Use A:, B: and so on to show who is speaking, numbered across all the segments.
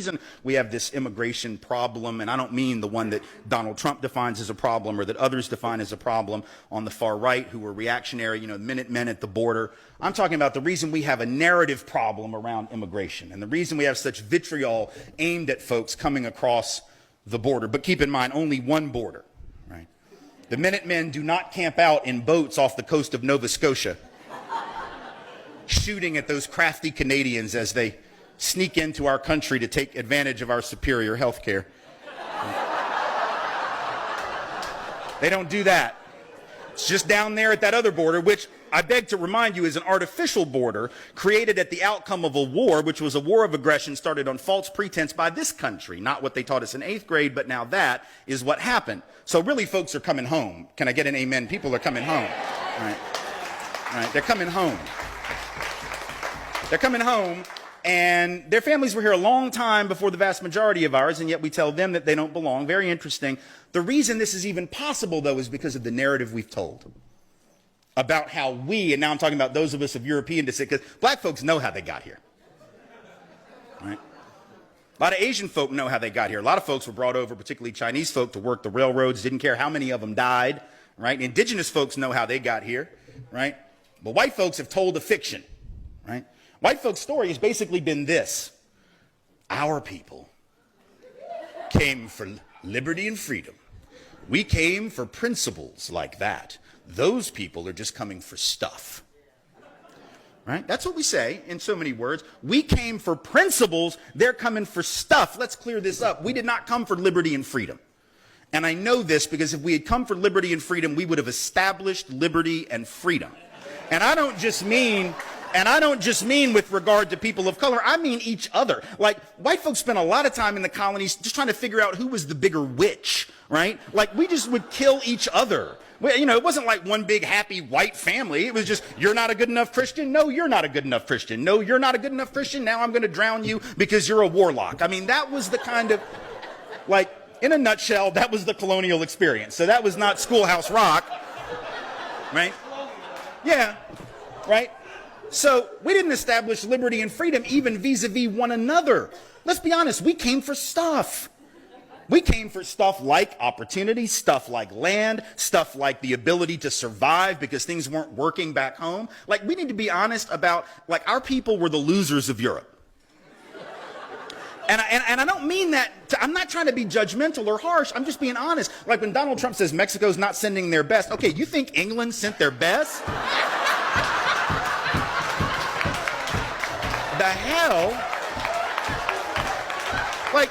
A: reason we have this immigration problem, and I don't mean the one that Donald Trump defines as a problem or that others define as a problem on the far right who are reactionary, Minutemen at the border. I'm talking about the reason we have a narrative problem around immigration and the reason we have such vitriol aimed at folks coming across the border. But keep in mind, only one border, right? The Minutemen do not camp out in boats off the coast of Nova Scotia, shooting at those crafty Canadians as they sneak into our country to take advantage of our superior health care. They don't do that. It's just down there at that other border, which I beg to remind you is an artificial border created at the outcome of a war, which was a war of aggression started on false pretense by this country. Not what they taught us in 8th grade, but now that is what happened. So really, folks are coming home. Can I get an amen? People are coming home. Right? They're coming home. They're coming home. And their families were here a long time before the vast majority of ours, and yet we tell them that they don't belong. Very interesting. The reason this is even possible, though, is because of the narrative we've told about how we, and now I'm talking about those of us of European descent, because black folks know how they got here. Right? A lot of Asian folk know how they got here. A lot of folks were brought over, particularly Chinese folk, to work the railroads, didn't care how many of them died. Right? Indigenous folks know how they got here. Right? But white folks have told a fiction. Right? White folks' story has basically been this: our people came for liberty and freedom. We came for principles like that. Those people are just coming for stuff. Right? That's what we say in so many words. We came for principles, they're coming for stuff. Let's clear this up. We did not come for liberty and freedom. And I know this because if we had come for liberty and freedom, we would have established liberty and freedom. And I don't just mean with regard to people of color, I mean each other. Like, white folks spent a lot of time in the colonies just trying to figure out who was the bigger witch, right? Like, we just would kill each other. It wasn't like one big happy white family. It was just, you're not a good enough Christian. No, you're not a good enough Christian. No, you're not a good enough Christian. Now I'm going to drown you because you're a warlock. I mean, that was the kind of, like, in a nutshell, that was the colonial experience. So that was not Schoolhouse Rock, right? Yeah, right? So we didn't establish liberty and freedom even vis-a-vis one another. Let's be honest, we came for stuff. We came for stuff like opportunity, stuff like land, stuff like the ability to survive because things weren't working back home. Like, we need to be honest about, like, our people were the losers of Europe. And I don't mean that, I'm not trying to be judgmental or harsh, I'm just being honest. Like when Donald Trump says Mexico's not sending their best, okay, you think England sent their best? The hell? Like,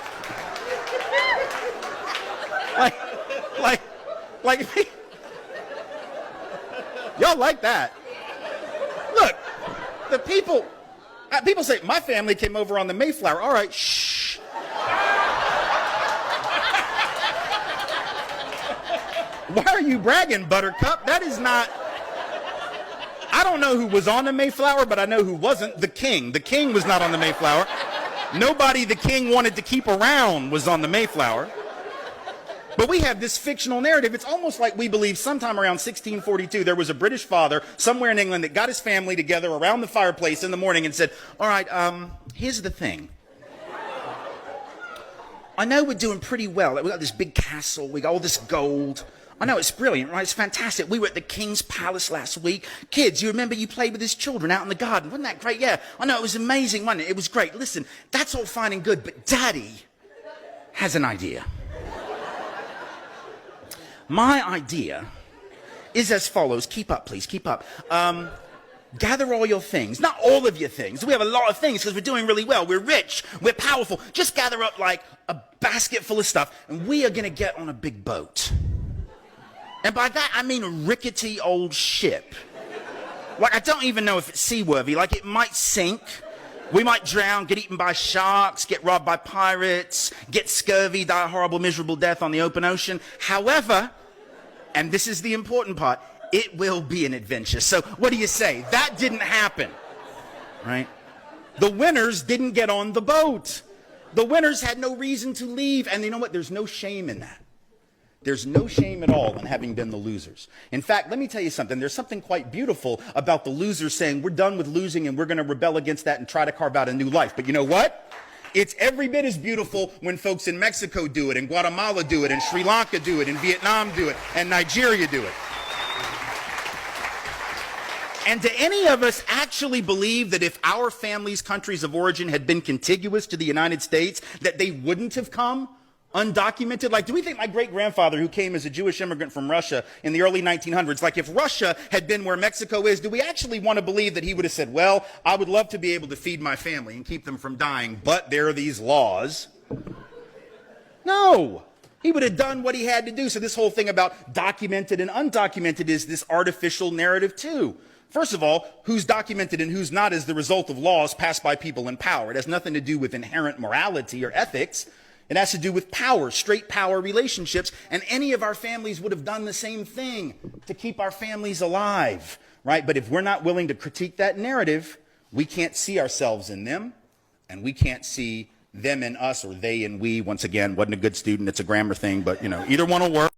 A: y'all like that? Look, the people say, my family came over on the Mayflower. All right, shh. Why are you bragging, Buttercup? That is not... I don't know who was on the Mayflower, but I know who wasn't. The king. The king was not on the Mayflower. Nobody the king wanted to keep around was on the Mayflower. But we have this fictional narrative. It's almost like we believe sometime around 1642 there was a British father somewhere in England that got his family together around the fireplace in the morning and said, all right, here's the thing. I know we're doing pretty well. We got this big castle. We got all this gold. I know it's brilliant, right? It's fantastic. We were at the King's Palace last week. Kids, you remember you played with his children out in the garden. Wasn't that great? Yeah, I know, it was amazing, wasn't it? It was great. Listen, that's all fine and good, but Daddy has an idea. My idea is as follows. Keep up, please. Keep up. Gather all your things. Not all of your things. We have a lot of things because we're doing really well. We're rich. We're powerful. Just gather up like a basket full of stuff, and we are going to get on a big boat. And by that, I mean a rickety old ship. Like, I don't even know if it's seaworthy. Like, it might sink. We might drown, get eaten by sharks, get robbed by pirates, get scurvy, die a horrible, miserable death on the open ocean. However, and this is the important part, it will be an adventure. So what do you say? That didn't happen, right? The winners didn't get on the boat. The winners had no reason to leave. And you know what? There's no shame in that. There's no shame at all in having been the losers. In fact, let me tell you something. There's something quite beautiful about the losers saying, we're done with losing and we're going to rebel against that and try to carve out a new life. But you know what? It's every bit as beautiful when folks in Mexico do it, and Guatemala do it, and Sri Lanka do it, and Vietnam do it, and Nigeria do it. And do any of us actually believe that if our families' countries of origin had been contiguous to the United States, that they wouldn't have come undocumented? Like, do we think my great-grandfather, who came as a Jewish immigrant from Russia in the early 1900s, like if Russia had been where Mexico is, do we actually want to believe that he would have said, well, I would love to be able to feed my family and keep them from dying, but there are these laws? No. He would have done what he had to do. So this whole thing about documented and undocumented is this artificial narrative too. First of all, who's documented and who's not is the result of laws passed by people in power. It has nothing to do with inherent morality or ethics. It has to do with power, straight power relationships, and any of our families would have done the same thing to keep our families alive, right? But if we're not willing to critique that narrative, we can't see ourselves in them, and we can't see them in us or they in we. Once again, wasn't a good student, it's a grammar thing, but either one will work.